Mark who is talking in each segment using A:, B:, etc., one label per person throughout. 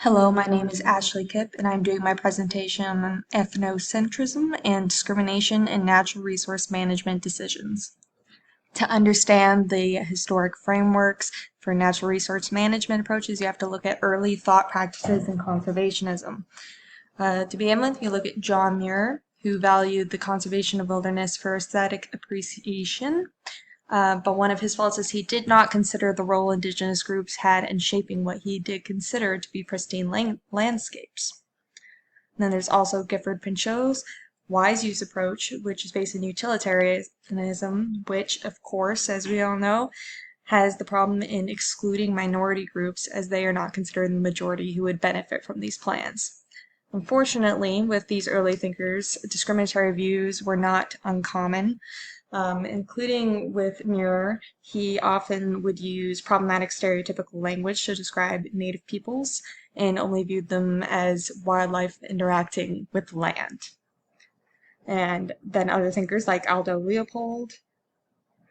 A: Hello, my name is Ashley Kipp, and I'm doing my presentation on ethnocentrism and discrimination in natural resource management decisions. To understand the historic frameworks for natural resource management approaches, you have to look at early thought practices in conservationism. To begin with, you look at John Muir, who valued the conservation of wilderness for aesthetic appreciation. But one of his faults is he did not consider the role indigenous groups had in shaping what he did consider to be pristine landscapes. And then there's also Gifford Pinchot's wise use approach, which is based in utilitarianism, which, of course, as we all know, has the problem in excluding minority groups as they are not considered the majority who would benefit from these plans. Unfortunately, with these early thinkers, discriminatory views were not uncommon. Including with Muir, he often would use problematic stereotypical language to describe native peoples and only viewed them as wildlife interacting with land. And then other thinkers like Aldo Leopold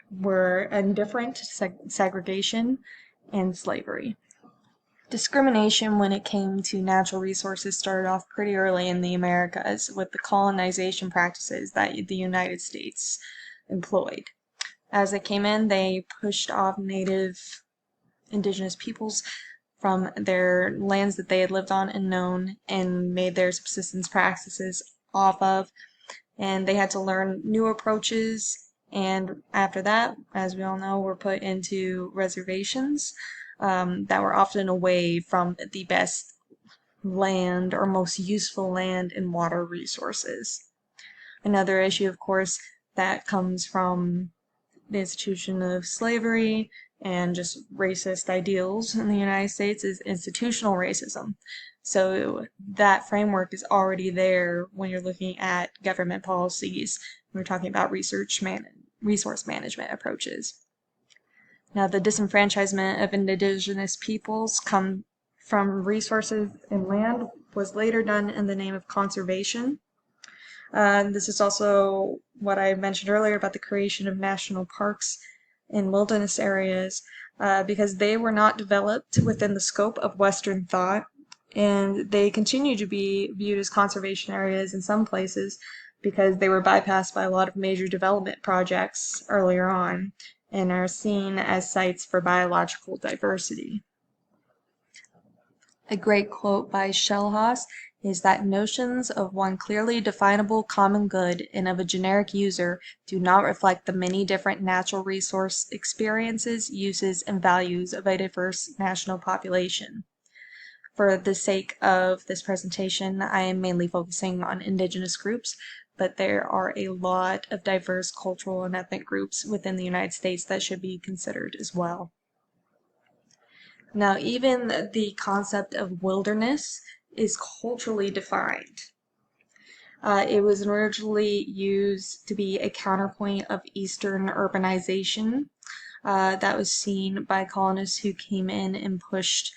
A: were indifferent to segregation and slavery. Discrimination when it came to natural resources started off pretty early in the Americas with the colonization practices that the United States employed. As they came in, they pushed off native indigenous peoples from their lands that they had lived on and known and made their subsistence practices off of. And they had to learn new approaches. And after that, as we all know, were put into reservations that were often away from the best land or most useful land and water resources. Another issue, of course, that comes from the institution of slavery and just racist ideals in the United States is institutional racism. So that framework is already there when you're looking at government policies. We're talking about resource management approaches. Now, the disenfranchisement of indigenous peoples come from resources and land was later done in the name of conservation. This is also what I mentioned earlier about the creation of national parks in wilderness areas because they were not developed within the scope of Western thought, and they continue to be viewed as conservation areas in some places because they were bypassed by a lot of major development projects earlier on and are seen as sites for biological diversity. A great quote by Schellhaus is that notions of one clearly definable common good and of a generic user do not reflect the many different natural resource experiences, uses, and values of a diverse national population. For the sake of this presentation, I am mainly focusing on indigenous groups, but there are a lot of diverse cultural and ethnic groups within the United States that should be considered as well. Now, even the concept of wilderness is culturally defined. It was originally used to be a counterpoint of Eastern urbanization that was seen by colonists who came in and pushed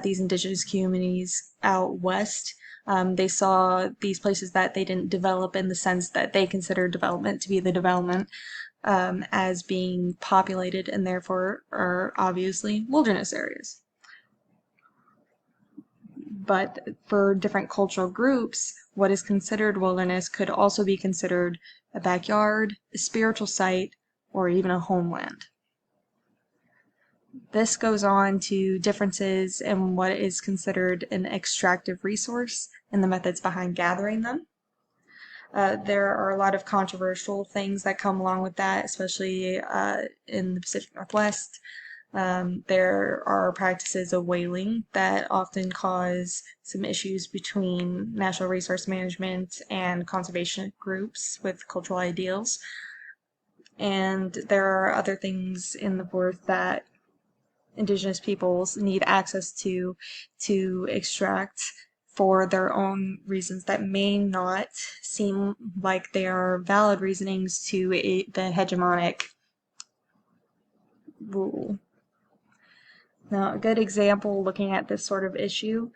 A: these indigenous communities out west. They saw these places that they didn't develop in the sense that they considered development to be the development as being populated and therefore are obviously wilderness areas. But for different cultural groups, what is considered wilderness could also be considered a backyard, a spiritual site, or even a homeland. This goes on to differences in what is considered an extractive resource and the methods behind gathering them. There are a lot of controversial things that come along with that, especially in the Pacific Northwest. There are practices of whaling that often cause some issues between natural resource management and conservation groups with cultural ideals. And there are other things in the forest that indigenous peoples need access to extract for their own reasons that may not seem like they are valid reasonings to the hegemonic rule. Now, a good example looking at this sort of issue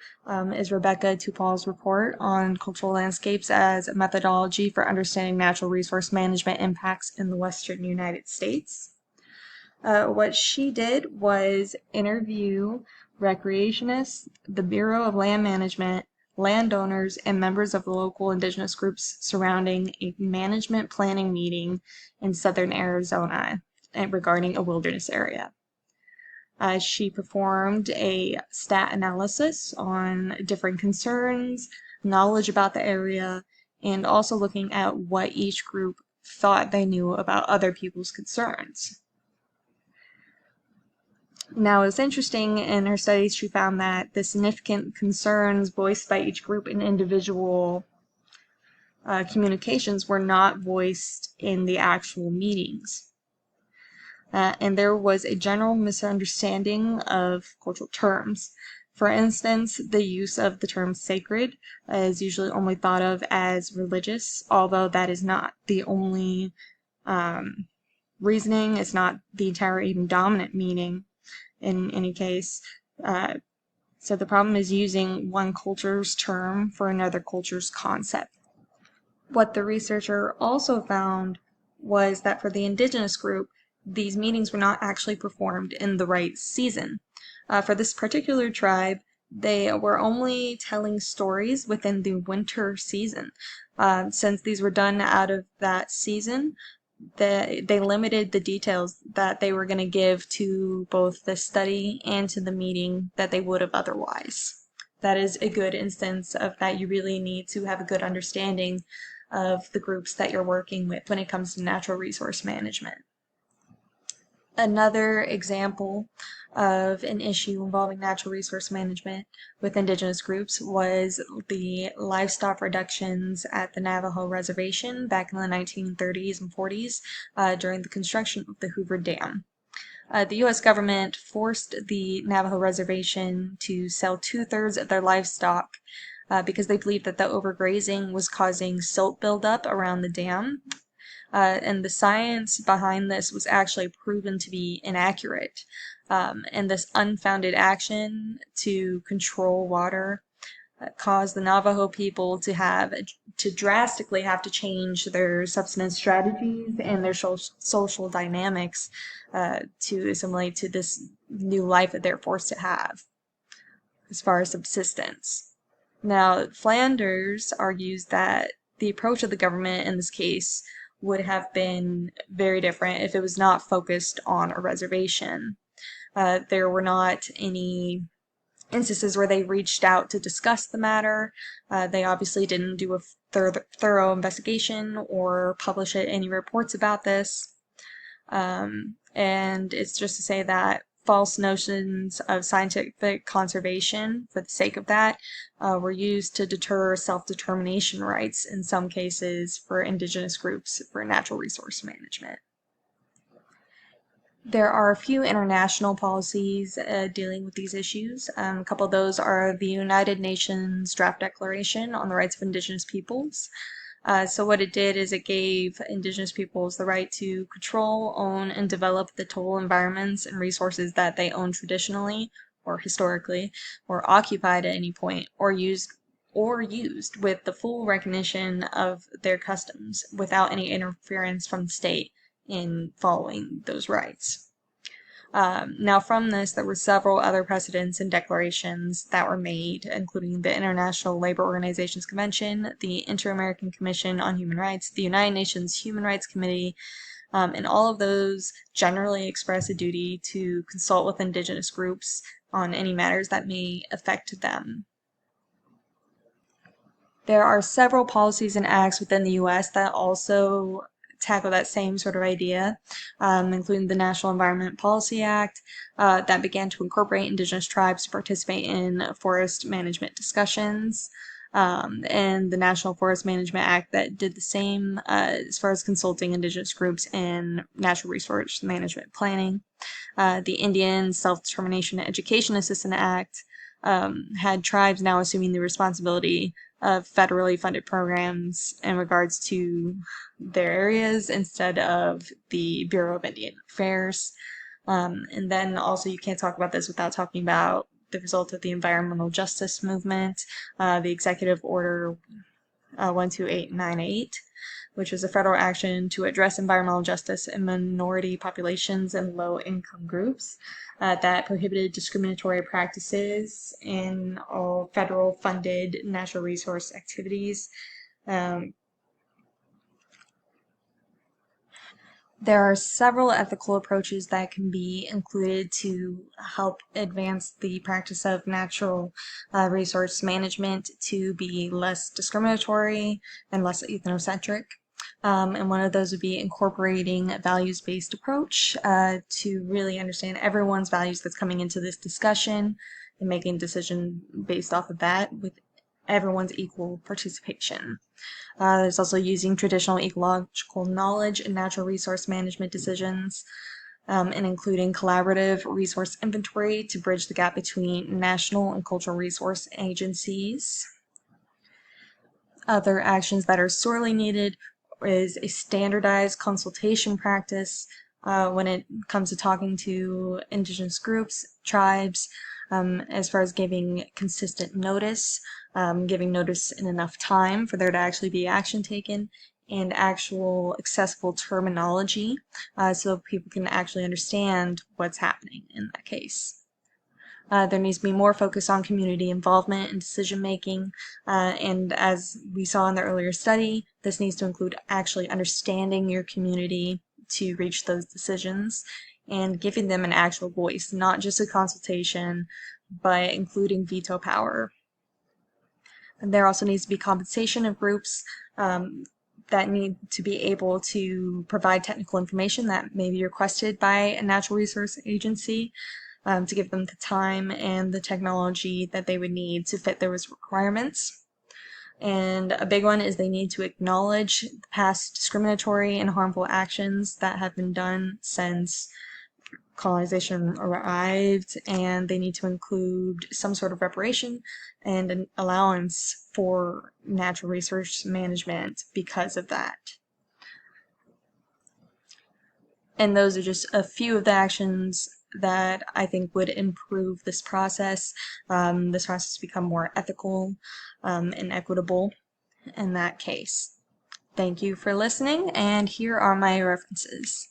A: is Rebecca Tupol's report on cultural landscapes as a methodology for understanding natural resource management impacts in the western United States. What she did was interview recreationists, the Bureau of Land Management, landowners, and members of the local indigenous groups surrounding a management planning meeting in southern Arizona regarding a wilderness area. She performed a stat analysis on different concerns, knowledge about the area, and also looking at what each group thought they knew about other people's concerns. Now, it's interesting, in her studies, she found that the significant concerns voiced by each group in individual communications were not voiced in the actual meetings. And there was a general misunderstanding of cultural terms. For instance, the use of the term sacred is usually only thought of as religious, although that is not the only reasoning. It's not the entire even dominant meaning in any case. So the problem is using one culture's term for another culture's concept. What the researcher also found was that for the indigenous group, these meetings were not actually performed in the right season. For this particular tribe, they were only telling stories within the winter season. Since these were done out of that season, they limited the details that they were going to give to both the study and to the meeting that they would have otherwise. That is a good instance of that you really need to have a good understanding of the groups that you're working with when it comes to natural resource management. Another example of an issue involving natural resource management with indigenous groups was the livestock reductions at the Navajo Reservation back in the 1930s and 40s during the construction of the Hoover Dam. The U.S. government forced the Navajo Reservation to sell 2/3 of their livestock because they believed that the overgrazing was causing silt buildup around the dam. And the science behind this was actually proven to be inaccurate. And this unfounded action to control water caused the Navajo people to drastically have to change their subsistence strategies and their social dynamics to assimilate to this new life that they're forced to have as far as subsistence. Now, Flanders argues that the approach of the government in this case would have been very different if it was not focused on a reservation. There were not any instances where they reached out to discuss the matter. They obviously didn't do a thorough investigation or publish any reports about this. And it's just to say that false notions of scientific conservation for the sake of that were used to deter self-determination rights in some cases for indigenous groups for natural resource management. There are a few international policies dealing with these issues. A couple of those are the United Nations Draft Declaration on the Rights of Indigenous Peoples. So what it did is it gave indigenous peoples the right to control, own, and develop the total environments and resources that they own traditionally or historically or occupied at any point or used with the full recognition of their customs without any interference from the state in following those rights. Now from this, there were several other precedents and declarations that were made, including the International Labor Organization's Convention, the Inter-American Commission on Human Rights, the United Nations Human Rights Committee, and all of those generally express a duty to consult with indigenous groups on any matters that may affect them. There are several policies and acts within the U.S. that also tackle that same sort of idea, including the National Environment Policy Act that began to incorporate indigenous tribes to participate in forest management discussions, and the National Forest Management Act that did the same as far as consulting indigenous groups in natural resource management planning. The Indian Self-Determination Education Assistance Act had tribes now assuming the responsibility of federally funded programs in regards to their areas instead of the Bureau of Indian Affairs. And then also you can't talk about this without talking about the result of the environmental justice movement, the Executive Order 12898. which was a federal action to address environmental justice in minority populations and low-income groups that prohibited discriminatory practices in all federal-funded natural resource activities. There are several ethical approaches that can be included to help advance the practice of natural resource management to be less discriminatory and less ethnocentric. And one of those would be incorporating a values-based approach to really understand everyone's values that's coming into this discussion and making a decision based off of that with everyone's equal participation. There's also using traditional ecological knowledge in natural resource management decisions, and including collaborative resource inventory to bridge the gap between national and cultural resource agencies. Other actions that are sorely needed is a standardized consultation practice when it comes to talking to indigenous groups, tribes, as far as giving consistent notice, giving notice in enough time for there to actually be action taken, and actual accessible terminology so people can actually understand what's happening in that case. There needs to be more focus on community involvement and decision making, and as we saw in the earlier study, this needs to include actually understanding your community to reach those decisions and giving them an actual voice, not just a consultation, but including veto power. And there also needs to be compensation of groups that need to be able to provide technical information that may be requested by a natural resource agency to give them the time and the technology that they would need to fit those requirements. And a big one is they need to acknowledge the past discriminatory and harmful actions that have been done since colonization arrived, and they need to include some sort of reparation and an allowance for natural resource management because of that. And those are just a few of the actions that I think would improve this process become more ethical and equitable in that case. Thank you for listening, and here are my references.